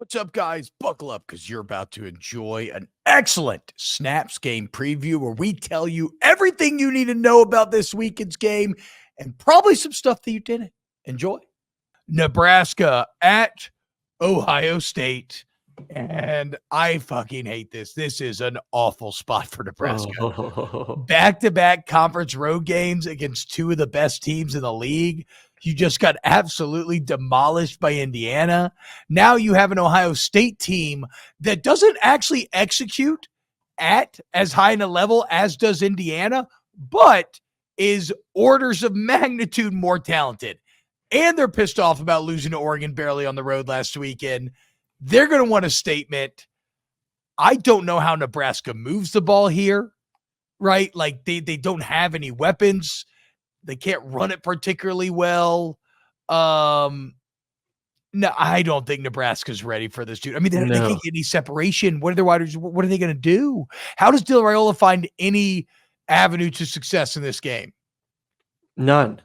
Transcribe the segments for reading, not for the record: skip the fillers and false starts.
What's up, guys? Buckle up because you're about to enjoy an excellent Snaps game preview where we tell you everything you need to know about this weekend's game and probably some stuff that you didn't. Enjoy. Nebraska at Ohio State. And I fucking hate this. This is an awful spot for Nebraska. Oh, Back-to-back conference road games against two of the best teams in the league. You just got absolutely demolished by Indiana. Now you have an Ohio State team that doesn't actually execute at as high in a level as does Indiana, but is orders of magnitude more talented. And they're pissed off about losing to Oregon barely on the road last weekend. They're going to want a statement. I don't know how Nebraska moves the ball here, right? Like they don't have any weapons. They can't run it particularly well. No, I don't think Nebraska's ready for this, dude. I mean, they can't get any separation. What are their wide receivers? What are they going to do? How does Dylan Raiola find any avenue to success in this game? none,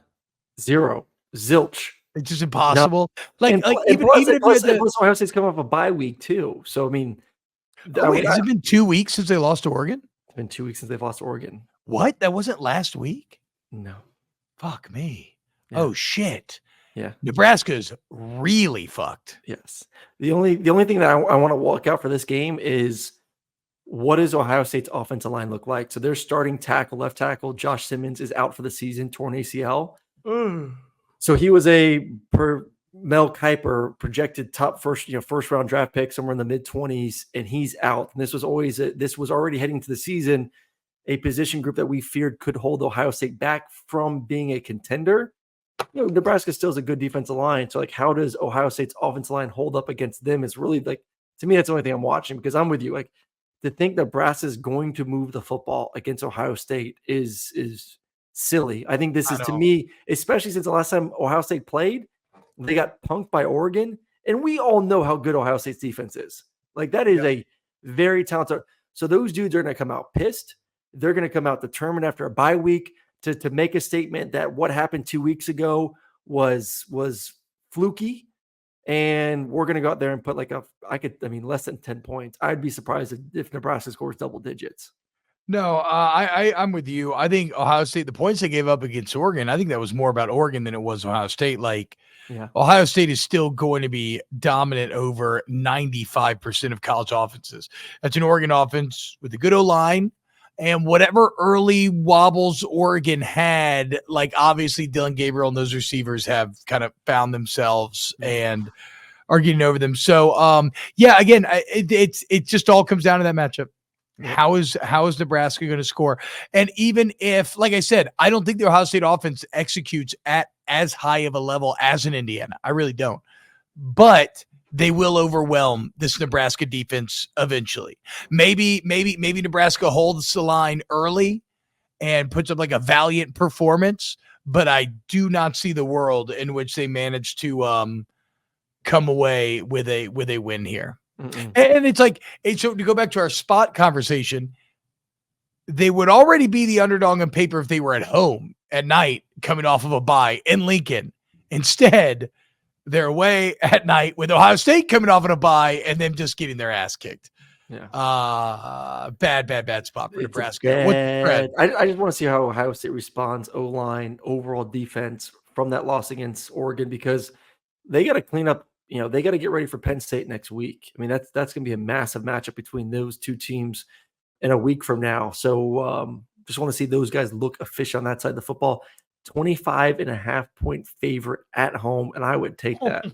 zero, zilch. It's just impossible. Plus Ohio State's come off a bye week too. So I mean, has it been 2 weeks since they lost to Oregon? It's been 2 weeks since they've lost to Oregon. What? That wasn't last week? No. Fuck me. Yeah. Oh shit. Yeah. Nebraska's really fucked. Yes. The only thing that I want to walk out for this game is what does Ohio State's offensive line look like? So their starting tackle, left tackle, Josh Simmons is out for the season, torn ACL. So he was per Mel Kiper projected top first round draft pick somewhere in the mid-20s, and he's out. And this was already heading to the season, a position group that we feared could hold Ohio State back from being a contender. Nebraska still is a good defensive line. So, how does Ohio State's offensive line hold up against them is really, to me, that's the only thing I'm watching, because I'm with you. To think Nebraska is going to move the football against Ohio State is silly. I think this is, to me, especially since the last time Ohio State played, they got punked by Oregon. And we all know how good Ohio State's defense is. That is a very talented. So those dudes are going to come out pissed. They're going to come out determined after a bye week to make a statement that what happened 2 weeks ago was fluky, and we're going to go out there and put less than 10 points. I'd be surprised if Nebraska scores double digits. No, I'm with you. I think Ohio State, the points they gave up against Oregon, I think that was more about Oregon than it was Ohio State. Ohio State is still going to be dominant over 95% of college offenses. That's an Oregon offense with a good O-line. And whatever early wobbles Oregon had, obviously Dylan Gabriel and those receivers have kind of found themselves and are getting over them. So, again, it just all comes down to that matchup. How is Nebraska going to score? And even if, like I said, I don't think the Ohio State offense executes at as high of a level as in Indiana. I really don't. But they will overwhelm this Nebraska defense eventually. Maybe Nebraska holds the line early and puts up a valiant performance, but I do not see the world in which they manage to come away with a win here. Mm-mm. And so to go back to our spot conversation, they would already be the underdog on paper if they were at home at night coming off of a bye in Lincoln. Instead, they're away at night with Ohio State coming off on a bye and them just getting their ass kicked. Yeah. Bad spot for Nebraska. I just want to see how Ohio State responds, O-line, overall defense from that loss against Oregon, because they got to clean up. They got to get ready for Penn State next week. I mean, that's going to be a massive matchup between those two teams in a week from now. So just want to see those guys look efficient on that side of the football. 25.5 point favorite at home, and I would take that.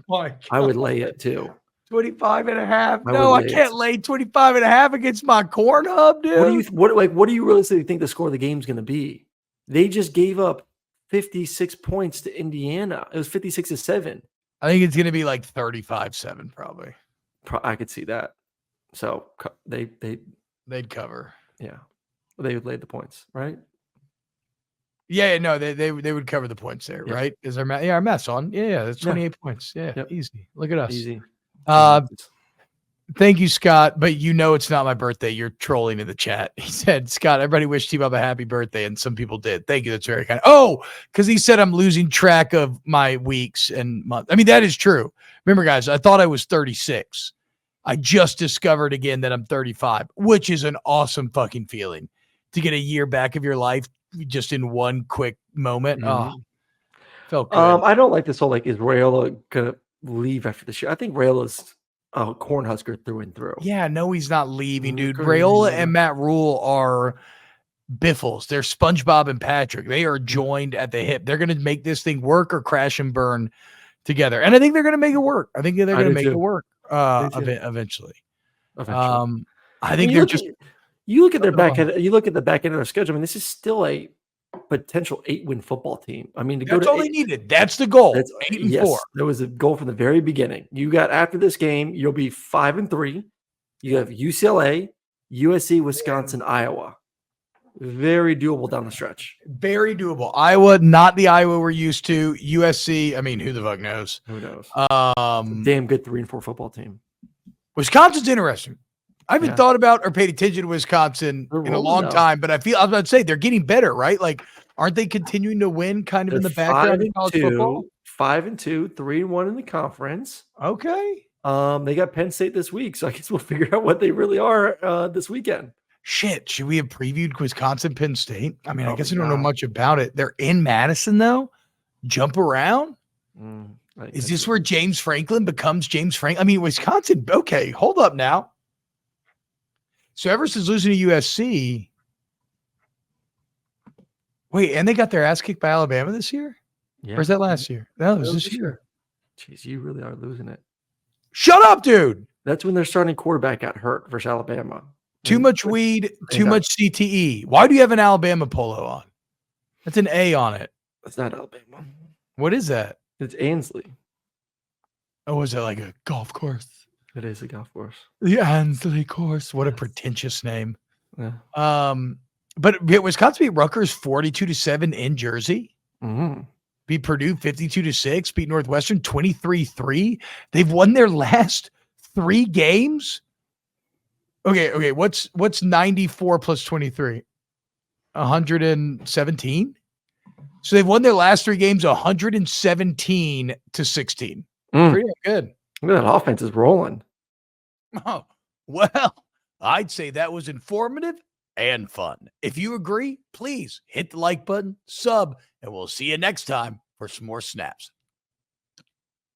I would lay it too. 25.5. No, I can't lay 25.5 against my corn hub, dude. What do you realistically think the score of the game is going to be? They just gave up 56 points to Indiana. It was 56-7. I think it's going to be 35-7 probably. I could see that. So they'd cover. Yeah. They would lay the points, right? Yeah, no, they would cover the points there, right? Is our math? Yeah, our math's on. Yeah, that's 28 points. Yeah, easy. Look at us. Easy. Thank you, Scott. But it's not my birthday. You're trolling in the chat. He said, Scott, everybody wished TBob a happy birthday, and some people did. Thank you. That's very kind. Oh, because he said I'm losing track of my weeks and months. I mean, that is true. Remember, guys, I thought I was 36. I just discovered again that I'm 35, which is an awesome fucking feeling to get a year back of your life just in one quick moment. Oh, felt good. I don't like this whole is Rayola gonna leave after this year? I think Rayola's a Cornhusker through and through. Yeah, no, he's not leaving, dude. Good Rayola reason. and Matt Rule are Biffles. They're SpongeBob and Patrick. They are joined at the hip. They're going to make this thing work or crash and burn together. And I think they're going to make it work. I think they're going to make it work eventually. I think they're just. You look at their back end. You look at the back end of their schedule. I mean, this is still a potential 8-win football team. I mean, that's all they needed. That's the goal. That's 8-4. There was a goal from the very beginning. You got after this game, you'll be 5-3. You have UCLA, USC, Wisconsin, Iowa. Very doable down the stretch. Very doable. Iowa, not the Iowa we're used to. USC, I mean, who the fuck knows? Who knows? Damn good 3-4 football team. Wisconsin's interesting. I haven't thought about or paid attention to Wisconsin in a long time, but I was about to say they're getting better, right? Like, aren't they continuing to win kind of in the background of college football? 5-2, 3-1 in the conference. Okay. They got Penn State this week, so I guess we'll figure out what they really are this weekend. Shit, should we have previewed Wisconsin, Penn State? I mean, I guess I don't know much about it. They're in Madison, though. Jump around. Is this where James Franklin becomes James Franklin? I mean, Wisconsin, okay, hold up now. So ever since losing to USC, wait, and they got their ass kicked by Alabama this year? Yeah. Or is that last year? No, it was this year. Jeez, you really are losing it. Shut up, dude. That's when their starting quarterback got hurt versus Alabama. Too much weed, too much CTE. Why do you have an Alabama polo on? That's an A on it. That's not Alabama. What is that? It's Ansley. Oh, is that like a golf course? It is a golf course. The Ansley course. What a pretentious name. Yeah. But Wisconsin beat Rutgers 42-7 in Jersey. Beat Purdue 52-6. Beat Northwestern 23-3. They've won their last 3 games. Okay. What's 94 plus 23? 117. So they've won their last 3 games 117-16. Pretty good. Look at that offense is rolling. Oh, well, I'd say that was informative and fun. If you agree, please hit the like button, sub, and we'll see you next time for some more snaps.